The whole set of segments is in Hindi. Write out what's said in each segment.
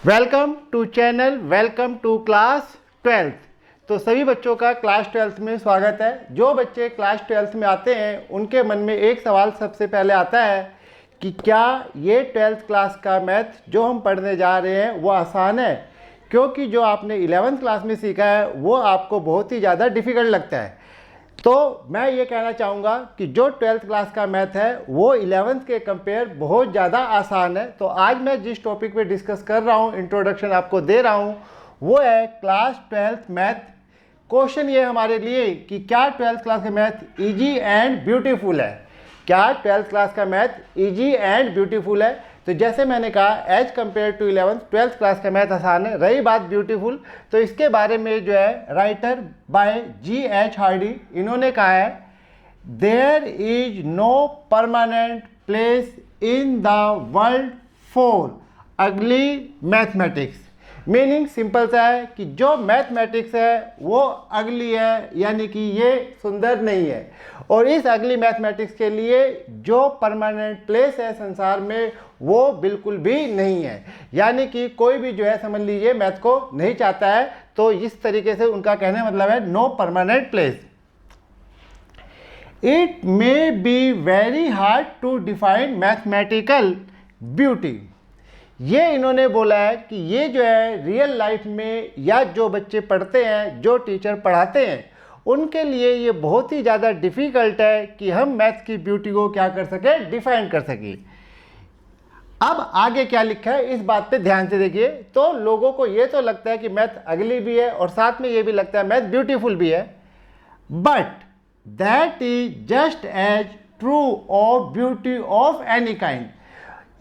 Welcome to channel, welcome to class 12th। तो सभी बच्चों का क्लास 12th में स्वागत है। जो बच्चे क्लास 12th में आते हैं उनके मन में एक सवाल सबसे पहले आता है कि क्या ये 12th क्लास का मैथ जो हम पढ़ने जा रहे हैं वो आसान है, क्योंकि जो आपने 11th क्लास में सीखा है वो आपको बहुत ही ज़्यादा डिफ़िकल्ट लगता है। तो मैं ये कहना चाहूँगा कि जो 12th क्लास का मैथ है वो 11th के कंपेयर बहुत ज़्यादा आसान है। तो आज मैं जिस टॉपिक पे डिस्कस कर रहा हूँ, इंट्रोडक्शन आपको दे रहा हूँ, वो है क्लास 12th मैथ। क्वेश्चन ये हमारे लिए कि क्या 12th क्लास का मैथ इजी एंड ब्यूटीफुल है। क्या 12th क्लास का मैथ इजी एंड ब्यूटीफुल है। तो जैसे मैंने कहा as compared to 12th class का मैथ आसान है। रही बात ब्यूटीफुल, तो इसके बारे में जो है राइटर बाय G.H. हार्डी, इन्होंने कहा है there is no permanent place in the world for ugly mathematics. Meaning simple सा है कि जो मैथमेटिक्स है वो अगली है, यानी कि ये सुंदर नहीं है। और इस अगली मैथमेटिक्स के लिए जो परमानेंट प्लेस है संसार में वो बिल्कुल भी नहीं है। यानी कि कोई भी जो है समझ लीजिए मैथ को नहीं चाहता है। तो इस तरीके से उनका कहने मतलब है no permanent place. It may be very hard to define mathematical beauty. ये इन्होंने बोला है कि ये जो है रियल लाइफ में या जो बच्चे पढ़ते हैं, जो टीचर पढ़ाते हैं, उनके लिए ये बहुत ही ज़्यादा डिफ़िकल्ट है कि हम मैथ की ब्यूटी को क्या कर सकें, डिफाइन कर सकें। अब आगे क्या लिखा है इस बात पे ध्यान से देखिए। तो लोगों को ये तो लगता है कि मैथ अगली भी है और साथ में ये भी लगता है मैथ ब्यूटीफुल भी है, but that is just as true of beauty of any kind.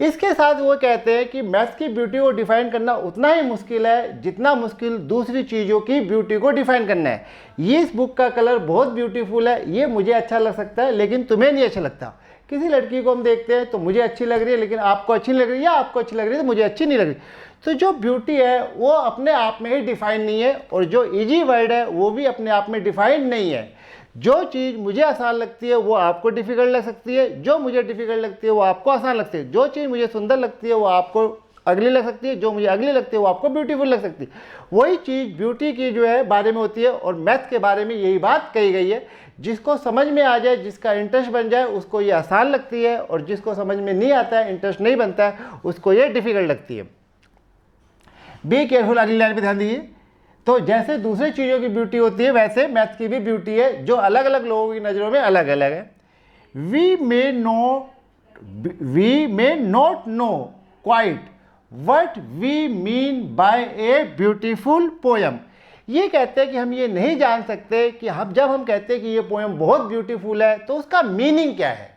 इसके साथ वो कहते हैं कि मैथ्स की ब्यूटी को डिफाइन करना उतना ही मुश्किल है जितना मुश्किल दूसरी चीज़ों की ब्यूटी को डिफाइन करना है। ये इस बुक का कलर बहुत ब्यूटीफुल है, ये मुझे अच्छा लग सकता है लेकिन तुम्हें नहीं अच्छा लगता। किसी लड़की को हम देखते हैं तो मुझे अच्छी लग रही है लेकिन आपको अच्छी नहीं लग रही है, या आपको अच्छी लग रही है तो मुझे अच्छी नहीं लग रही। तो जो ब्यूटी है वो अपने आप में ही डिफाइन नहीं है, और जो ईजी वर्ड है वो भी अपने आप में डिफाइन नहीं है। जो चीज़ मुझे आसान लगती है वो आपको डिफ़िकल्ट लग सकती है, जो मुझे डिफ़िकल्ट लगती है वो आपको आसान लगती है। जो चीज़ मुझे सुंदर लगती है वो आपको अगली लग सकती है, जो मुझे अगली लगती है वो आपको ब्यूटीफुल लग सकती है। वही चीज़ ब्यूटी की जो है बारे में होती है, और मैथ के बारे में यही बात कही गई है। जिसको समझ में आ जाए, जिसका इंटरेस्ट बन जाए, उसको ये आसान लगती है, और जिसको समझ में नहीं आता है, इंटरेस्ट नहीं बनता है, उसको ये डिफ़िकल्ट लगती है। बी केयरफुल, अगली लाइन पर ध्यान दीजिए। तो जैसे दूसरी चीज़ों की ब्यूटी होती है वैसे मैथ की भी ब्यूटी है, जो अलग अलग लोगों की नज़रों में अलग अलग है। We may not know quite what we mean by a beautiful poem. ये कहते हैं कि हम ये नहीं जान सकते कि जब हम कहते हैं कि ये पोयम बहुत ब्यूटीफुल है तो उसका मीनिंग क्या है।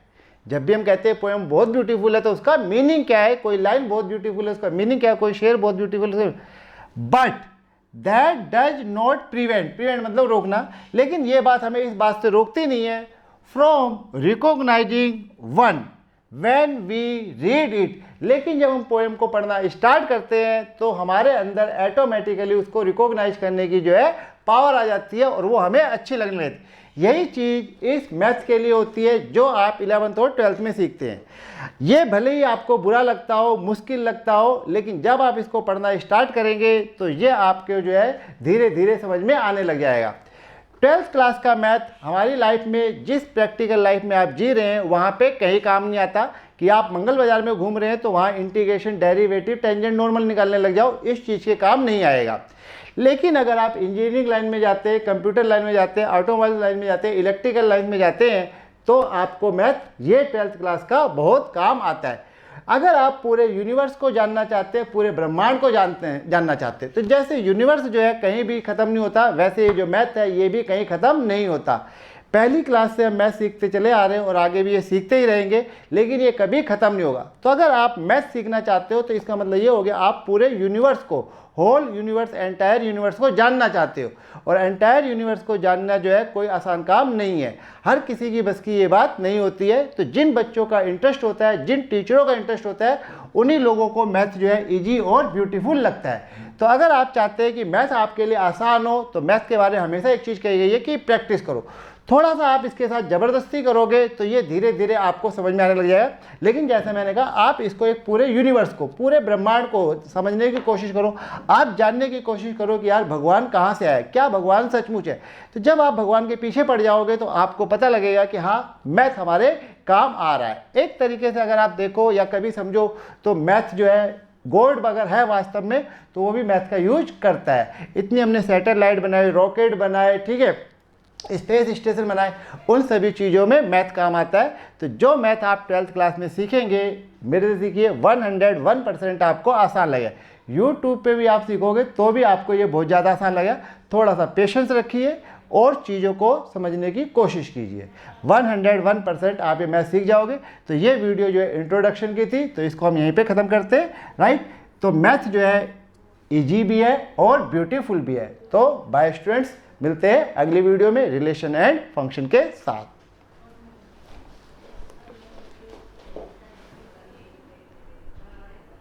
जब भी हम कहते हैं पोयम बहुत ब्यूटीफुल है तो उसका मीनिंग क्या है। कोई लाइन बहुत ब्यूटीफुल है, उसका मीनिंग क्या है। कोई शेर बहुत ब्यूटीफुल है, but that does not prevent मतलब रोकना, लेकिन ये बात हमें इस बात से रोकती नहीं है from recognising one when we read it. लेकिन जब हम पोएम को पढ़ना स्टार्ट करते हैं तो हमारे अंदर ऑटोमेटिकली उसको रिकॉग्नाइज करने की जो है पावर आ जाती है, और वो हमें अच्छी लगने लगती है। यही चीज़ इस मैथ के लिए होती है जो आप 11th और 12th में सीखते हैं। ये भले ही आपको बुरा लगता हो, मुश्किल लगता हो, लेकिन जब आप इसको पढ़ना स्टार्ट करेंगे तो ये आपके जो है धीरे धीरे समझ में आने लग जाएगा। 12th क्लास का मैथ हमारी लाइफ में, जिस प्रैक्टिकल लाइफ में आप जी रहे हैं वहाँ पे कहीं काम नहीं आता। कि आप मंगल बाजार में घूम रहे हैं तो वहाँ इंटीग्रेशन, डेरिवेटिव, टेंजेंट, नॉर्मल निकालने लग जाओ, इस चीज़ के काम नहीं आएगा। लेकिन अगर आप इंजीनियरिंग लाइन में जाते हैं, कंप्यूटर लाइन में जाते हैं, ऑटोमोबाइल लाइन में जाते हैं, इलेक्ट्रिकल लाइन में जाते हैं, तो आपको मैथ ये 12th क्लास का बहुत काम आता है। अगर आप पूरे यूनिवर्स को जानना चाहते हैं, पूरे ब्रह्मांड को जानना चाहते हैं, तो जैसे यूनिवर्स जो है कहीं भी ख़त्म नहीं होता, वैसे ये जो मैथ है ये भी कहीं ख़त्म नहीं होता। पहली क्लास से हम मैथ सीखते चले आ रहे हैं और आगे भी ये सीखते ही रहेंगे, लेकिन ये कभी ख़त्म नहीं होगा। तो अगर आप मैथ सीखना चाहते हो तो इसका मतलब ये हो गया आप पूरे यूनिवर्स को, होल यूनिवर्स, एंटायर यूनिवर्स को जानना चाहते हो। और एंटायर यूनिवर्स को जानना जो है कोई आसान काम नहीं है, हर किसी की बस की ये बात नहीं होती है। तो जिन बच्चों का इंटरेस्ट होता है, जिन टीचरों का इंटरेस्ट होता है, उन्हीं लोगों को मैथ जो है ईजी और ब्यूटीफुल लगता है। तो अगर आप चाहते हैं कि मैथ आपके लिए आसान हो तो मैथ के बारे में हमेशा एक चीज़ कही गई है कि प्रैक्टिस करो। थोड़ा सा आप इसके साथ ज़बरदस्ती करोगे तो ये धीरे धीरे आपको समझ में आने लग जाएगा। लेकिन जैसे मैंने कहा, आप इसको एक पूरे यूनिवर्स को, पूरे ब्रह्मांड को समझने की कोशिश करो, आप जानने की कोशिश करो कि यार भगवान कहाँ से आया, क्या भगवान सचमुच है। तो जब आप भगवान के पीछे पड़ जाओगे तो आपको पता लगेगा कि हाँ, मैथ हमारे काम आ रहा है। एक तरीके से अगर आप देखो या कभी समझो तो मैथ जो है, गॉड अगर है वास्तव में, तो वो भी मैथ का यूज करता है। इतनी हमने सैटेलाइट बनाए, रॉकेट बनाए, ठीक है, स्पेस स्टेशन बनाए, उन सभी चीज़ों में मैथ काम आता है। तो जो मैथ आप 12th क्लास में सीखेंगे, मेरे से सीखिए, 101% आपको आसान लगेगा। यूट्यूब पे भी आप सीखोगे तो भी आपको ये बहुत ज़्यादा आसान लगेगा। थोड़ा सा पेशेंस रखिए और चीज़ों को समझने की कोशिश कीजिए, 101% आप ये मैथ सीख जाओगे। तो ये वीडियो जो है इंट्रोडक्शन की थी, तो इसको हम यहीं पे ख़त्म करते हैं, राइट। तो मैथ जो है इजी भी है और ब्यूटीफुल भी है। तो बाय स्टूडेंट्स, मिलते हैं अगली वीडियो में रिलेशन एंड फंक्शन के साथ।